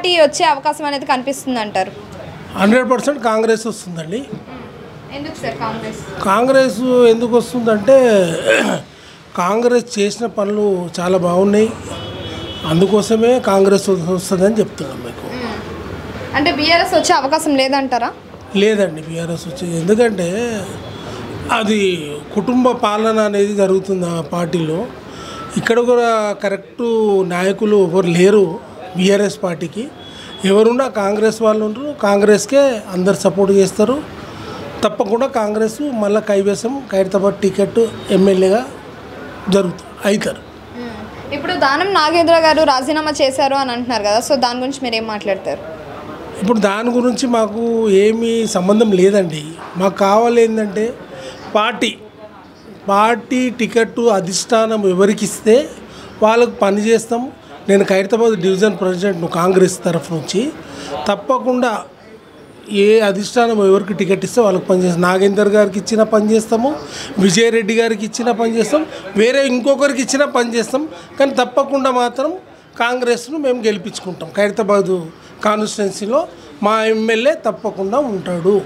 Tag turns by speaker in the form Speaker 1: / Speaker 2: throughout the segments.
Speaker 1: Party వచ్చే అవకాశం అనేది కనిపిస్తుంది అంటారు?
Speaker 2: 100% కాంగ్రెస్ వస్తుందండి.
Speaker 1: ఎందుకు సార్
Speaker 2: కాంగ్రెస్ ఎందుకు వస్తుందంటే కాంగ్రెస్ చేసిన పనులు చాలా బాగున్నాయి, అందుకోసమే కాంగ్రెస్ వస్తుందని చెప్తున్నాం మీకు.
Speaker 1: అంటే బీఆర్ఎస్ వచ్చే అవకాశం లేదంటారా?
Speaker 2: లేదండి, బీఆర్ఎస్ వచ్చేది ఎందుకంటే అది కుటుంబ పాలన అనేది జరుగుతుంది ఆ పార్టీలో. ఇక్కడ కూడా కరెక్టు నాయకులు ఎవరు లేరు బీఆర్ఎస్ పార్టీకి. ఎవరున్నా కాంగ్రెస్ వాళ్ళు ఉంటారు, కాంగ్రెస్కే అందరు సపోర్ట్ చేస్తారు. తప్పకుండా కాంగ్రెస్ మళ్ళీ కైవసం ఖైరతాబాద్ టికెట్ ఎమ్మెల్యేగా అవుతారు.
Speaker 1: ఇప్పుడు దానం నాగేంద్ర గారు రాజీనామా చేశారు అని అంటున్నారు కదా, సో దాని గురించి మీరు ఏం మాట్లాడతారు?
Speaker 2: ఇప్పుడు దాని గురించి మాకు ఏమీ సంబంధం లేదండి. మాకు కావాలి ఏంటంటే పార్టీ టికెట్ అధిష్టానం ఎవరికి ఇస్తే వాళ్ళకు పని చేస్తాం. నేను ఖైరతాబాద్ డివిజన్ ప్రెసిడెంట్ను కాంగ్రెస్ తరఫు నుంచి. తప్పకుండా ఏ అధిష్టానం ఎవరికి టికెట్ ఇస్తే వాళ్ళకి పనిచేస్తాం. నాగేందర్ గారికి ఇచ్చిన పని చేస్తాము, విజయరెడ్డి గారికి ఇచ్చిన పని చేస్తాం, వేరే ఇంకొకరికి ఇచ్చిన పని చేస్తాం. కానీ తప్పకుండా మాత్రం కాంగ్రెస్ను మేము గెలిపించుకుంటాం. ఖైరతాబాద్ కాన్స్టిట్యున్సీలో మా ఎమ్మెల్యే తప్పకుండా ఉంటాడు.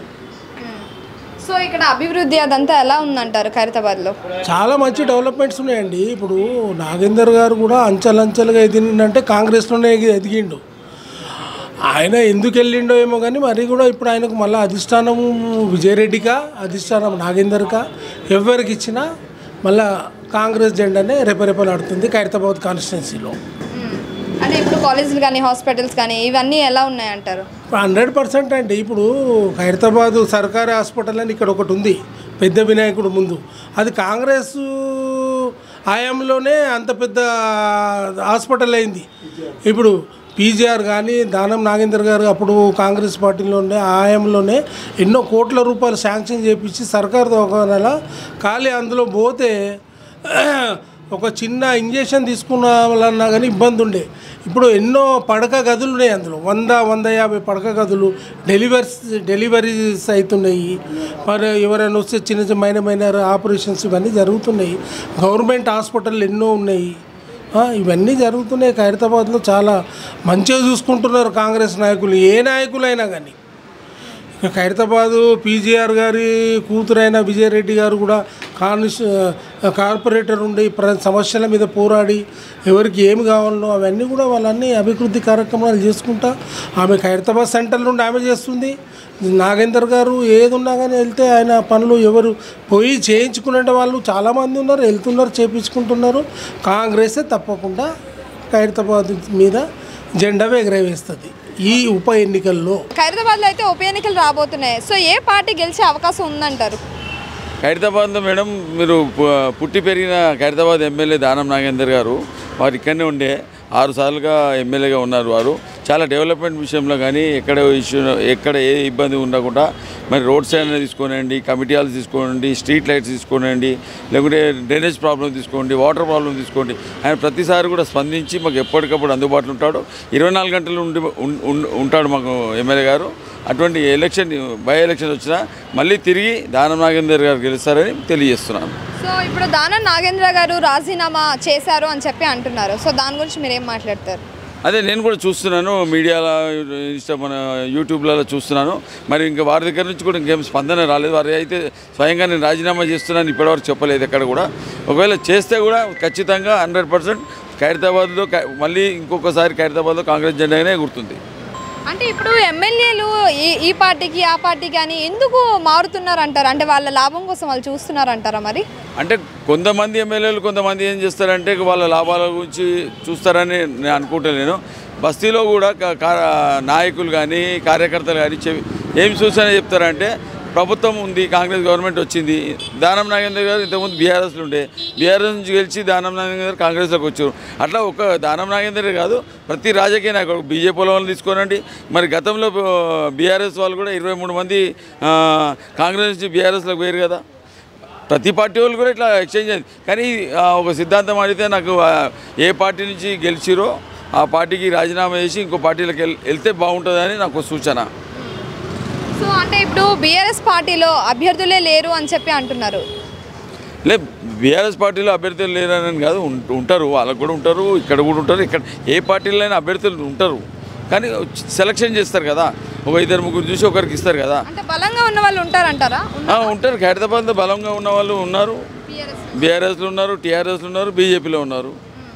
Speaker 1: సో ఇక్కడ అభివృద్ధి అదంతా ఎలా ఉందంటారు ఖైరతాబాద్లో? చాలా
Speaker 2: మంచి డెవలప్మెంట్స్ ఉన్నాయండి. ఇప్పుడు నాగేందర్ గారు కూడా అంచెలంచెలుగా ఎదిగిందంటే కాంగ్రెస్లోనే ఎదిగిండు. ఆయన ఎందుకు వెళ్ళిండో ఏమో కానీ మరి కూడా ఇప్పుడు ఆయనకు మళ్ళీ అధిష్టానం విజయరెడ్డికా అధిష్టానం నాగేందర్కా ఎవరికి ఇచ్చినా మళ్ళీ కాంగ్రెస్ జెండానే రెపరెపలాడుతుంది ఖైరతాబాద్ కాన్స్టిట్యున్సీలో.
Speaker 1: అంటే ఇప్పుడు కాలేజీలు కానీ హాస్పిటల్స్ కానీ ఇవన్నీ ఎలా ఉన్నాయంటారు?
Speaker 2: 100% అండి. ఇప్పుడు ఖైరతాబాద్ సర్కారీ హాస్పిటల్ అని ఇక్కడ ఒకటి ఉంది, పెద్ద వినాయకుడు ముందు. అది కాంగ్రెస్ హయాంలోనే అంత పెద్ద హాస్పిటల్ అయింది. ఇప్పుడు పీజీఆర్ కానీ దానం నాగేందర్ గారు అప్పుడు కాంగ్రెస్ పార్టీలోనే హయాంలోనే ఎన్నో కోట్ల రూపాయలు శాంక్షన్ చేయించి సర్కారు దవాఖానాల ఖాళీ అందులో పోతే ఒక చిన్న ఇంజక్షన్ తీసుకున్నామన్నా కానీ ఇబ్బంది ఉండే. ఇప్పుడు ఎన్నో పడక గదులు ఉన్నాయి, అందులో 100-150 పడక గదులు, డెలివరీస్ అవుతున్నాయి. మరి ఎవరైనా వస్తే చిన్న మైనర్ ఆపరేషన్స్ ఇవన్నీ జరుగుతున్నాయి. గవర్నమెంట్ హాస్పిటల్ ఎన్నో ఉన్నాయి, ఇవన్నీ జరుగుతున్నాయి. ఖైరతాబాద్లో చాలా మంచిగా చూసుకుంటున్నారు కాంగ్రెస్ నాయకులు, ఏ నాయకులైనా కానీ. ఖైరతాబాదు పీజీఆర్ గారి కూతురైన విజయరెడ్డి గారు కూడా కార్పొరేటర్ ఉండి సమస్యల మీద పోరాడి ఎవరికి ఏమి కావాలో అవన్నీ కూడా వాళ్ళన్నీ అభివృద్ధి కార్యక్రమాలు చేసుకుంటా ఆమె ఖైరతాబాద్ సెంటర్ నుండి ఆమె చేస్తుంది. నాగేందర్ గారు ఏది ఉన్నా కానీ వెళ్తే ఆయన పనులు ఎవరు పోయి చేయించుకునే వాళ్ళు చాలామంది ఉన్నారు, వెళ్తున్నారు, చేయించుకుంటున్నారు. కాంగ్రెసే తప్పకుండా ఖైరతాబాద్ మీద జెండా ఎగరవేస్తుంది ఈ ఉప ఎన్నికల్లో.
Speaker 1: ఖైరతాబాద్లో అయితే ఉప ఎన్నికలు రాబోతున్నాయి, సో ఏ పార్టీ గెలిచే అవకాశం ఉందంటారు?
Speaker 3: ఖైరతాబాద్లో మేడం మీరు పుట్టి పెరిగిన ఖైరతాబాద్ ఎమ్మెల్యే దానం నాగేందర్ గారు వారు ఇక్కడనే ఉండే 6 సార్లుగా ఎమ్మెల్యేగా ఉన్నారు. వారు చాలా డెవలప్మెంట్ విషయంలో కానీ ఎక్కడ ఏ ఇబ్బంది ఉండకుండా మరి రోడ్ సైడ్ తీసుకోనండి, కమిటీ హాల్స్ తీసుకోనండి, స్ట్రీట్ లైట్స్ తీసుకోనండి, లేకుంటే డ్రైనేజ్ ప్రాబ్లం తీసుకోండి, వాటర్ ప్రాబ్లం తీసుకోండి, ఆయన ప్రతిసారి కూడా స్పందించి మాకు ఎప్పటికప్పుడు అందుబాటులో ఉంటాడు. 24 గంటలు ఉంటాడు మాకు ఎమ్మెల్యే గారు. అటువంటి బై ఎలక్షన్ వచ్చినా మళ్ళీ తిరిగి దానం నాగేందర్ గారు గెలుస్తారని తెలియజేస్తున్నాను.
Speaker 1: సో ఇప్పుడు దానం నాగేంద్ర గారు రాజీనామా చేశారు అని చెప్పి అంటున్నారు, సో దాని గురించి మీరు ఏం మాట్లాడతారు?
Speaker 3: అదే నేను కూడా చూస్తున్నాను, మీడియాలో మన యూట్యూబ్లలో చూస్తున్నాను. మరి ఇంకా వారి దగ్గర నుంచి కూడా ఇంకేం స్పందన రాలేదు. వారి అయితే స్వయంగా నేను రాజీనామా చేస్తున్నాను ఇప్పటివరకు చెప్పలేదు ఎక్కడ కూడా. ఒకవేళ చేస్తే కూడా ఖచ్చితంగా 100% ఖైరతాబాద్లో మళ్ళీ ఇంకొకసారి ఖైరతాబాద్లో కాంగ్రెస్ జెండానే గుర్తుంది.
Speaker 1: అంటే ఇప్పుడు ఎమ్మెల్యేలు ఈ పార్టీకి ఆ పార్టీకి అని ఎందుకు మారుతున్నారు అంటారు? అంటే వాళ్ళ లాభం కోసం వాళ్ళు చూస్తున్నారు అంటారా? మరి
Speaker 3: అంటే కొంతమంది ఎమ్మెల్యేలు కొంతమంది ఏం చేస్తారంటే వాళ్ళ లాభాల గురించి చూస్తారని నేను అనుకుంటలేను. బస్తీలో కూడా నాయకులు కానీ కార్యకర్తలు కానీ ఏం సూచన చెప్తారంటే ప్రభుత్వం ఉంది, కాంగ్రెస్ గవర్నమెంట్ వచ్చింది. దానం నాగేందర్ గారు ఇంతకుముందు బీఆర్ఎస్లో ఉండే, బీఆర్ఎస్ నుంచి గెలిచి దానం నాగేందర్ గారు కాంగ్రెస్లోకి వచ్చారు. అట్లా ఒక దానం నాగేందర్ కాదు, ప్రతి రాజకీయ నాయకుడు బీజేపీ వాళ్ళని తీసుకోనండి. మరి గతంలో బీఆర్ఎస్ వాళ్ళు కూడా 23 మంది కాంగ్రెస్ నుంచి బీఆర్ఎస్లోకి పోయారు కదా. ప్రతి పార్టీ వాళ్ళు కూడా ఇట్లా ఎక్స్చేంజ్ అయింది. కానీ ఒక సిద్ధాంతం అడిగితే నాకు ఏ పార్టీ నుంచి గెలిచిరో ఆ పార్టీకి రాజీనామా చేసి ఇంకో పార్టీలోకి వెళ్తే బాగుంటుందని నాకు సూచన.
Speaker 1: సో అంటే ఇప్పుడు బీఆర్ఎస్ పార్టీలో అభ్యర్థులే లేరు అని చెప్పి అంటున్నారు.
Speaker 3: బీఆర్ఎస్ పార్టీలో అభ్యర్థులు లేరని కాదు, ఉంటారు, వాళ్ళకు కూడా ఉంటారు, ఇక్కడ కూడా ఉంటారు. ఇక్కడ ఏ పార్టీలో అయినా అభ్యర్థులు ఉంటారు. కానీ సెలక్షన్ చేస్తారు కదా, ఒక 2-3 చూసి ఒకరికి ఇస్తారు కదా.
Speaker 1: అంటే బలంగా ఉన్న వాళ్ళు ఉంటారంటారా?
Speaker 3: ఉంటారు. ఖైరతాబాద్లో బలంగా ఉన్న వాళ్ళు ఉన్నారు, బీఆర్ఎస్లో ఉన్నారు, టీఆర్ఎస్లో ఉన్నారు, బీజేపీలో ఉన్నారు.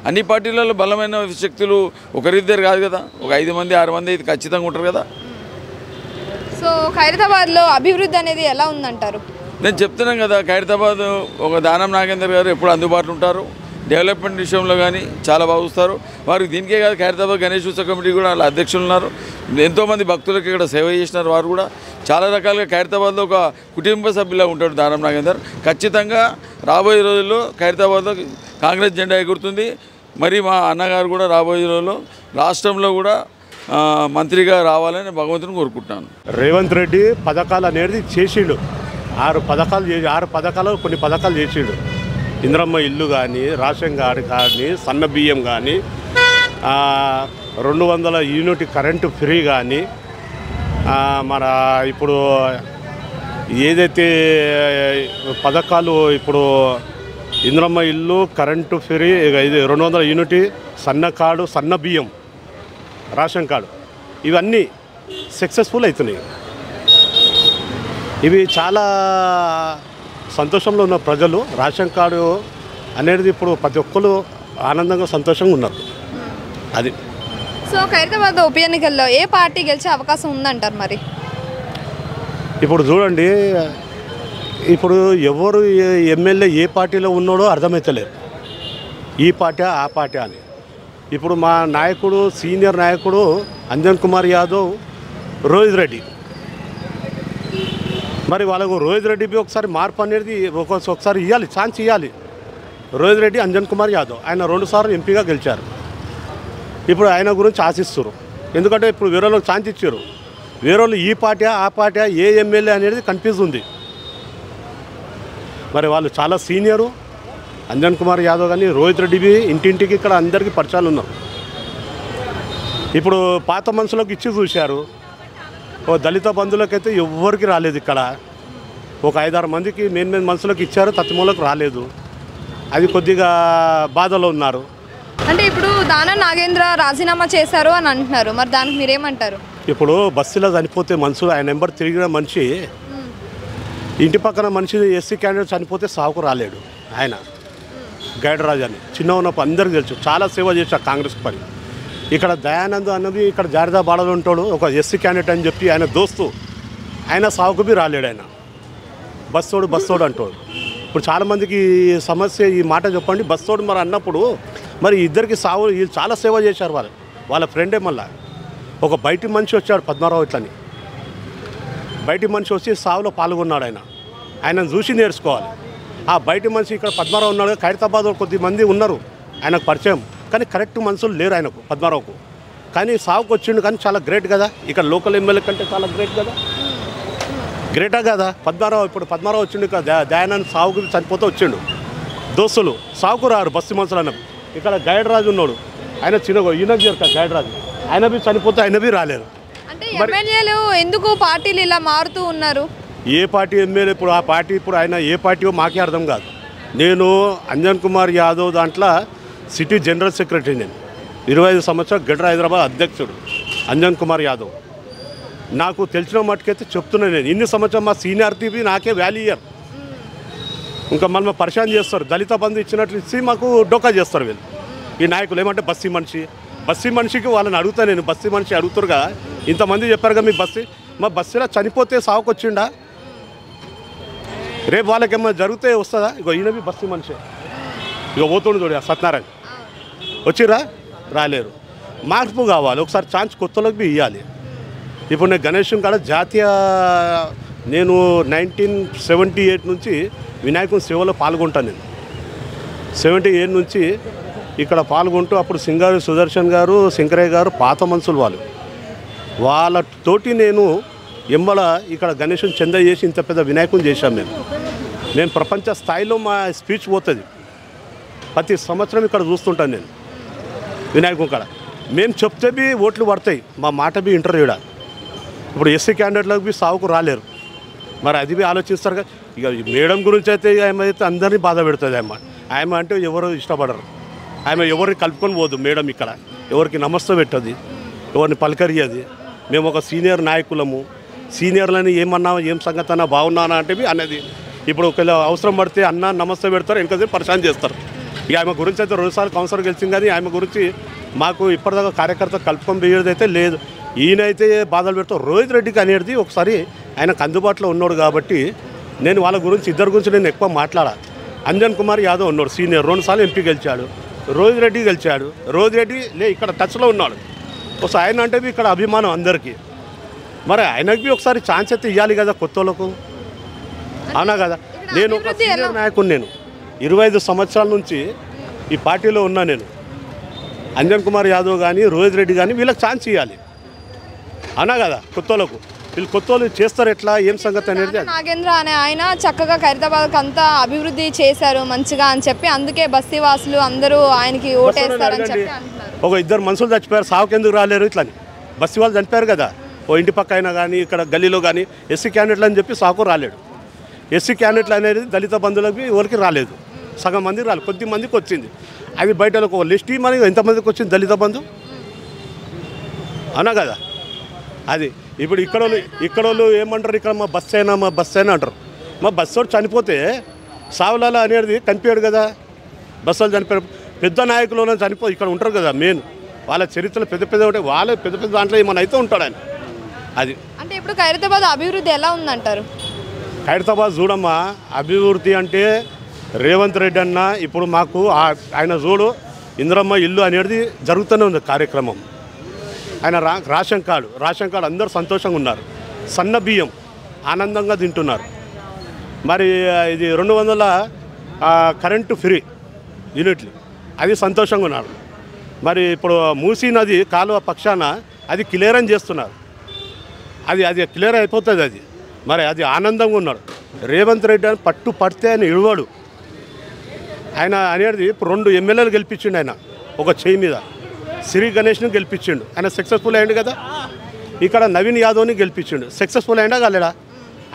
Speaker 3: అన్ని పార్టీలలో బలమైన శక్తులు ఒకరిద్దరు కాదు కదా, ఒక 5 మంది 6 మంది అయితే ఖచ్చితంగా ఉంటారు కదా.
Speaker 1: సో ఖైరతాబాద్లో అభివృద్ధి అనేది ఎలా ఉందంటారు?
Speaker 3: నేను చెప్తున్నాను కదా, ఖైరతాబాద్ ఒక దానం నాగేందర్ గారు ఎప్పుడు అందుబాటులో ఉంటారు. డెవలప్మెంట్ విషయంలో కానీ చాలా బాగా చూస్తారు. వారికి దీనికే కాదు, ఖైరతాబాద్ గణేష్ ఉత్సవ కమిటీ కూడా వాళ్ళ అధ్యక్షులు ఉన్నారు. ఎంతోమంది భక్తులకు ఇక్కడ సేవ చేసినారు. వారు కూడా చాలా రకాలుగా ఖైరతాబాద్లో ఒక కుటుంబ సభ్యులా ఉంటాడు దానం నాగేందర్. ఖచ్చితంగా రాబోయే రోజుల్లో ఖైరతాబాద్లో కాంగ్రెస్ జెండా ఎగురుతుంది. మరి మా అన్నగారు కూడా రాబోయే రోజుల్లో రాష్ట్రంలో కూడా మంత్రిగా రావాలని భగవంతుని కోరుకుంటున్నాను.
Speaker 4: రేవంత్ రెడ్డి పథకాలు అనేది చేసిండు. 6 పథకాలు కొన్ని పథకాలు చేసిండు. ఇంద్రమ్మ ఇల్లు కానీ, రేషన్ కార్డు కానీ, సన్న బియ్యం కానీ, 200 యూనిట్ కరెంటు ఫ్రీ కానీ, మన ఇప్పుడు ఏదైతే పథకాలు ఇప్పుడు ఇంద్రమ్మ ఇల్లు కరెంటు ఫ్రీ, 200 యూనిట్ సన్న కార్డు, సన్న బియ్యం, రేషన్ కార్డు, ఇవన్నీ సక్సెస్ఫుల్ అవుతున్నాయి. ఇవి చాలా సంతోషంలో ఉన్న ప్రజలు. రేషన్ కార్డు అనేది ఇప్పుడు ప్రతి ఒక్కరు ఆనందంగా సంతోషంగా ఉన్నారు. అది.
Speaker 1: సో ఖైరతాబాద్ ఉప ఎన్నికల్లో ఏ పార్టీ గెలిచే అవకాశం ఉందంటారు? మరి
Speaker 4: ఇప్పుడు చూడండి, ఇప్పుడు ఎవరు ఎమ్మెల్యే ఏ పార్టీలో ఉన్నాడో అర్థమవుతలేదు. ఈ పార్టీ ఆ పార్టీ అని. ఇప్పుడు మా నాయకుడు, సీనియర్ నాయకుడు అంజన్ కుమార్ యాదవ్, రోహిత్ రెడ్డి, మరి వాళ్ళకు రోహిత్ రెడ్డికి ఒకసారి మార్పు అనేది ఒకసారి ఇవ్వాలి, ఛాన్స్ ఇవ్వాలి. రోహిత్ రెడ్డి, అంజన్ కుమార్ యాదవ్ ఆయన 2 సార్లు ఎంపీగా గెలిచారు. ఇప్పుడు ఆయన గురించి ఆశిస్తారు. ఎందుకంటే ఇప్పుడు వేరే వాళ్ళకి ఛాన్స్ ఇచ్చారు. వేరే వాళ్ళు ఈ పార్టీ ఆ పార్టీ ఏ ఎమ్మెల్యే అనేది కన్ఫ్యూజ్ ఉంది. మరి వాళ్ళు చాలా సీనియరు. అంజన్ కుమార్ యాదవ్ కానీ రోహిత్ రెడ్డివి ఇంటింటికి ఇక్కడ అందరికీ పరిచయాలు ఉన్నారు. ఇప్పుడు పాత మనుషులకు ఇచ్చి చూశారు. ఓ దళిత బంధువులకైతే ఎవ్వరికి రాలేదు. ఇక్కడ ఒక 5-6 మందికి మెయిన్ మనుషులకు ఇచ్చారు, తత్మూలకు రాలేదు. అది కొద్దిగా బాధలో ఉన్నారు.
Speaker 1: అంటే ఇప్పుడు దానం నాగేంద్ర రాజీనామా చేశారు అని అంటున్నారు. మరి దానికి మీరేమంటారు?
Speaker 4: ఇప్పుడు బస్సులో చనిపోతే మనుషులు, ఆయన నెంబర్ తిరిగిన మనిషి, ఇంటి పక్కన మనిషి ఎస్సీ క్యాండిడేట్ చనిపోతే సాగుకు రాలేడు. ఆయన గైడరాజు అని చిన్న ఉన్నప్పుడు అందరికీ తెలుసు, చాలా సేవ చేశారు కాంగ్రెస్ పని. ఇక్కడ దయానంద్ అన్నది ఇక్కడ జారిదాబాడలో ఉంటాడు, ఒక ఎస్సీ క్యాండిడేట్ అని చెప్పి ఆయన దోస్తు, ఆయన సాగుకు బి రాలేడు. ఆయన బస్తోడు అంటాడు. ఇప్పుడు చాలామందికి సమస్య ఈ మాట చెప్పండి, బస్తోడు మరి అన్నప్పుడు మరి ఇద్దరికి సాగు వీళ్ళు చాలా సేవ చేశారు. వాళ్ళ ఫ్రెండే మళ్ళీ ఒక బయటి మనిషి వచ్చాడు, పద్మారావు ఇట్లని బయటి మనిషి వచ్చి సాగులో పాల్గొన్నాడు. ఆయనను చూసి నేర్చుకోవాలి. ఆ బయటి మనిషి ఇక్కడ పద్మారావు ఉన్నాడు. ఖైరతాబాద్లో కొద్దిమంది ఉన్నారు ఆయనకు పరిచయం, కానీ కరెక్ట్ మనుషులు లేరు ఆయనకు, పద్మారావుకు. కానీ సాగుకు వచ్చిండు, కానీ చాలా గ్రేట్ కదా. ఇక్కడ లోకల్ ఎమ్మెల్యే కంటే చాలా గ్రేట్ కదా, గ్రేటా కదా పద్మారావు. ఇప్పుడు పద్మారావు వచ్చిండు, ఇక్కడ దయానంద్ సాగుకు చనిపోతే వచ్చిండు. దోస్తులు సాగుకు రారు బస్సు మనుషులు అన్న. ఇక్కడ గైడ్ రాజు ఉన్నాడు, ఆయన చిన్న ఈయన గైడ్ రాజు, ఆయన బి చనిపోతే ఆయన బి రాలేరు.
Speaker 1: అంటే ఎమ్మెల్యేలు ఎందుకు పార్టీలు ఇలా మారుతూ ఉన్నారు?
Speaker 4: ఏ పార్టీ ఎమ్మెల్యే ఇప్పుడు ఆ పార్టీ, ఇప్పుడు ఆయన ఏ పార్టీయో మాకే అర్థం కాదు. నేను అంజన్ కుమార్ యాదవ్ దాంట్లో సిటీ జనరల్ సెక్రటరీ. నేను 25 సంవత్సరాలు గడ్ర హైదరాబాద్ అధ్యక్షుడు అంజన్ కుమార్ యాదవ్. నాకు తెలిసిన మట్టుకైతే చెప్తున్నాను నేను, ఇన్ని సంవత్సరం మా సీనియారిటీ నాకే వాల్యూ ఇయర్. ఇంకా మనం పరిశాన్ చేస్తారు, దళిత బంధు ఇచ్చినట్లు ఇచ్చి మాకు డోకా చేస్తారు వీళ్ళు ఈ నాయకులు. ఏమంటే బస్సీ మనిషికి వాళ్ళని అడుగుతా నేను, బస్సీ మనిషి అడుగుతారుగా, ఇంతమంది చెప్పారుగా మీ మా బస్సులో చనిపోతే సాగుకు వచ్చిండా, రేపు వాళ్ళకి ఏమైనా జరిగితే వస్తుందా? ఇగో ఈయన బి బస్సీ మనిషి, ఇక పోతుండు చూడ సత్యనారాయణ, వచ్చిరా రాలేరు. మార్పు కావాలి, ఒకసారి ఛాన్స్ కొత్తలోకి బి ఇవ్వాలి. ఇప్పుడు నేను గణేశం కాడ జాతీయ, నేను 1978 నుంచి వినాయకుని సేవలో పాల్గొంటాను. నేను 78 నుంచి ఇక్కడ పాల్గొంటూ, అప్పుడు సింగారు సుదర్శన్ గారు, శంకరయ్య గారు పాత మనుషులు వాళ్ళతోటి నేను ఎంబల ఇక్కడ గణేశం చంద చేసి ఇంత పెద్ద వినాయకుని చేశాం. నేను ప్రపంచ స్థాయిలో మా స్పీచ్ పోతుంది. ప్రతి సంవత్సరం ఇక్కడ చూస్తుంటాను నేను వినాయకుని కాడ. మేము చెప్తే బి ఓట్లు పడతాయి, మా మాట బి ఇంటర్వ్యూడా. ఇప్పుడు ఎస్సీ క్యాండిడేట్లకు బి సాగుకు రాలేరు, మరి అది బి ఆలోచిస్తారు కదా. ఇక మేడం గురించి అయితే ఏమైతే అందరినీ బాధ పెడుతుంది. ఆమె అంటే ఎవరు ఇష్టపడరు, ఆమె ఎవరిని కలుపుకొని పోదు. మేడం ఇక్కడ ఎవరికి నమస్తే పెట్టదు. ఎవరిని పలకరియది. మేము ఒక సీనియర్ నాయకులము, సీనియర్లని ఏమన్నా ఏం సంగతి అన్నా బాగున్నానా అంటే అనేది. ఇప్పుడు ఒకవేళ అవసరం పడితే అన్న నమస్తే పెడతారు, వెనకది పరిశాన్ చేస్తారు. ఇక ఆమె గురించి అయితే 2 సార్లు కౌన్సిలర్ గెలిచింది, కానీ ఆమె గురించి మాకు ఇప్పటిదాకా కార్యకర్త కల్పం వేయడం అయితే లేదు. ఈయనైతే బాధలు పెడతారు. రోహిత్ రెడ్డికి అనేది ఒకసారి ఆయనకు అందుబాటులో ఉన్నాడు కాబట్టి నేను వాళ్ళ గురించి ఇద్దరు గురించి నేను ఎక్కువ మాట్లాడా. అంజన్ కుమార్ యాదవ్ ఉన్నాడు సీనియర్, 2 సార్లు ఎంపీ గెలిచాడు. రోహిత్ రెడ్డి గెలిచాడు. రోహిత్ రెడ్డి ఇక్కడ టచ్లో ఉన్నాడు. ఒకసారి ఆయన అంటే ఇక్కడ అభిమానం అందరికీ. మరి ఆయనకి ఒకసారి ఛాన్స్ అయితే ఇవ్వాలి కదా కొత్త వాళ్ళకు, అవునా కదా. నేను ఒక సీనియర్ నాయకుడు, నేను 25 సంవత్సరాల నుంచి ఈ పార్టీలో ఉన్నా. నేను అంజన్ కుమార్ యాదవ్ కానీ రోహిత్ రెడ్డి కానీ వీళ్ళకి ఛాన్స్ ఇవ్వాలి, అవునా కదా. కొత్త వాళ్ళకు వీళ్ళు కొత్త వాళ్ళు చేస్తారు ఎట్లా, ఏం సంగతి అనేది.
Speaker 1: నాగేంద్ర అనే ఆయన చక్కగా ఖైరతాబాద్కి అంతా అభివృద్ధి చేశారు మంచిగా అని చెప్పి, అందుకే బస్తీ వాసులు అందరూ ఆయనకి ఓటేస్తారని చెప్పి అంటున్నారు.
Speaker 4: ఒక 2 మనుషులు చచ్చిపోయారు, సావుకి ఎందుకు రాలేరు ఇట్లని. బస్తీ వాళ్ళు చనిపోయారు కదా, ఓ ఇంటి పక్క అయినా కానీ ఇక్కడ గల్లీలో కానీ ఎస్సీ క్యాండిడేట్లు అని చెప్పి సాకు రాలేడు. ఎస్సీ క్యాండిడేట్లు అనేది దళిత బంధువులకి ఎవరికి రాలేదు, సగం మందికి రాలేదు, కొద్ది మందికి వచ్చింది. అవి బయట ఒక లిస్ట్ మనకి ఎంతమందికి వచ్చింది దళిత బంధు, అవునా కదా. అది ఇప్పుడు ఇక్కడ వాళ్ళు ఏమంటారు, ఇక్కడ మా బస్ అయినా అంటారు. మా బస్సు చనిపోతే సావులాల అనేది కనిపించాడు కదా. బస్సులు చనిపోయారు, పెద్ద నాయకులు ఇక్కడ ఉంటారు కదా మెయిన్, వాళ్ళ చరిత్రలు పెద్ద ఉంటాయి, వాళ్ళ పెద్ద దాంట్లో ఏమైనా అయితే ఉంటాడు ఆయన. అది
Speaker 1: అంటే ఇప్పుడు ఖైరతాబాద్ అభివృద్ధి ఎలా ఉందంటారు?
Speaker 4: ఖైరతాబాద్ చూడమ్మా, అభివృద్ధి అంటే రేవంత్ రెడ్డి అన్న ఇప్పుడు మాకు ఆయన చూడు ఇంద్రమ్మ ఇల్లు అనేది జరుగుతూనే ఉంది కార్యక్రమం. ఆయన రేషన్ కార్డు అందరూ సంతోషంగా ఉన్నారు. సన్న బియ్యం ఆనందంగా తింటున్నారు. మరి ఇది 200 కరెంటు ఫ్రీ యూనిట్లు, అది సంతోషంగా ఉన్నారు. మరి ఇప్పుడు మూసీ నది కాలువ పక్షాన అది క్లియర్ చేస్తున్నారు, అది క్లియర్ అయిపోతుంది అది. మరి అది ఆనందంగా ఉన్నాడు. రేవంత్ రెడ్డి అని పట్టు పడితే ఆయన ఇవ్వడు. ఆయన అనేది ఇప్పుడు 2 ఎమ్మెల్యేలు గెలిపించిండు ఆయన ఒక చేయి మీద. శ్రీ గణేష్ను గెలిపించిండు, ఆయన సక్సెస్ఫుల్ అయ్యిండు కదా. ఇక్కడ నవీన్ యాదవ్ని గెలిపించిండు, సక్సెస్ఫుల్ అయ్యిండా కాలేడా.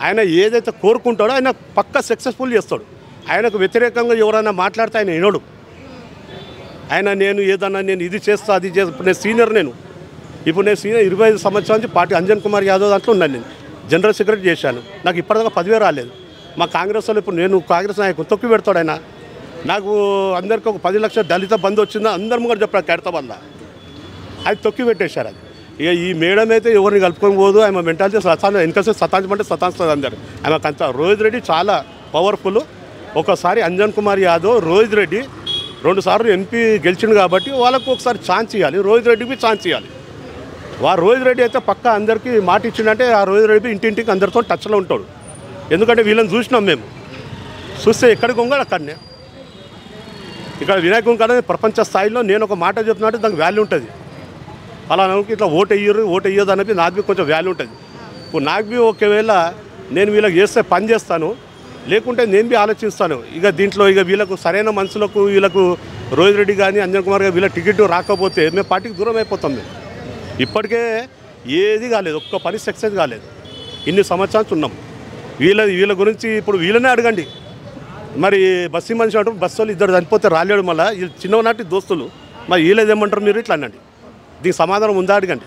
Speaker 4: ఆయన ఏదైతే కోరుకుంటాడో ఆయన పక్కా సక్సెస్ఫుల్ చేస్తాడు. ఆయనకు వ్యతిరేకంగా ఎవరైనా మాట్లాడితే ఆయన వినడు. ఆయన నేను ఏదన్నా నేను ఇది చేస్తా అది చేస్తా, ఇప్పుడు నేను సీనియర్, ఇప్పుడు నేను సీనియర్ 25 సంవత్సరాల నుంచి పార్టీ అంజన్ కుమార్ యాదవ్ దాంట్లో ఉన్నాను. నేను జనరల్ సెక్రటరీ చేశాను, నాకు ఇప్పటిదాకా 10,000 రాలేదు. మా కాంగ్రెస్ వాళ్ళు ఇప్పుడు నేను కాంగ్రెస్ నాయకుడు తొక్కి పెడతాడు ఆయన. నాకు అందరికీ ఒక 10 లక్షల దళిత బంధు వచ్చిందా అందరు ముంగడు చెప్పాడు ఖైరతాబాద్లో, అది తొక్కి పెట్టేశారు. అది ఇక ఈ మేడం అయితే ఎవరిని కలుపుకొని పోదు, ఆమె మెంటాలిటీ వెనకసే సతాంచమంటే సతాంచుతుంది అందరు. ఆమెకు అంత రోహిత్ రెడ్డి చాలా పవర్ఫుల్. ఒకసారి అంజన్ కుమార్ యాదవ్ రోహిత్ రెడ్డి 2 సార్లు ఎంపీ గెలిచిండు కాబట్టి వాళ్ళకు ఒకసారి ఛాన్స్ ఇవ్వాలి, రోహిత్ రెడ్డికి ఛాన్స్ ఇవ్వాలి. రోహిత్ రెడ్డి అయితే పక్కా అందరికీ మాట ఇచ్చిండంటే ఆ రోహిత్ రెడ్డి ఇంటింటికి అందరితో టచ్లో ఉంటాడు. ఎందుకంటే వీళ్ళని చూసినాం మేము, చూస్తే ఎక్కడికి ఉంగాడు అక్కడనే. ఇక్కడ వినాయకుని కాడ ప్రపంచ స్థాయిలో నేను ఒక మాట చెప్తున్నట్టు దానికి వాల్యూ ఉంటుంది. అలా నాకు ఇట్లా ఓటు వేయదు అనేది నాకు కొంచెం వాల్యూ ఉంటుంది. ఇప్పుడు నాకు ఒకవేళ నేను వీళ్ళకి చేస్తే పని చేస్తాను, లేకుంటే నేను ఆలోచిస్తాను. ఇక దీంట్లో ఇక వీళ్ళకు సరైన మనుషులకు వీళ్ళకు రోహిత్ రెడ్డి కానీ అంజన్ కుమార్ గారు వీళ్ళ టికెట్ రాకపోతే మేము పార్టీకి దూరం అయిపోతాం. మేము ఇప్పటికే ఏది కాలేదు, ఒక్క పని సక్సెస్ కాలేదు. ఇన్ని సంవత్సరాలు ఉన్నాం. వీళ్ళ గురించి ఇప్పుడు వీళ్ళనే అడగండి. మరి బస్సు మనిషి అంటారు, బస్సు వాళ్ళు 2 చనిపోతే రాలేడు, మళ్ళీ వీళ్ళు చిన్ననాటి దోస్తులు, మరి వీళ్ళది ఏమంటారు మీరు ఇట్లా అనండి. దీనికి సమాధానం ఉందా అడగండి.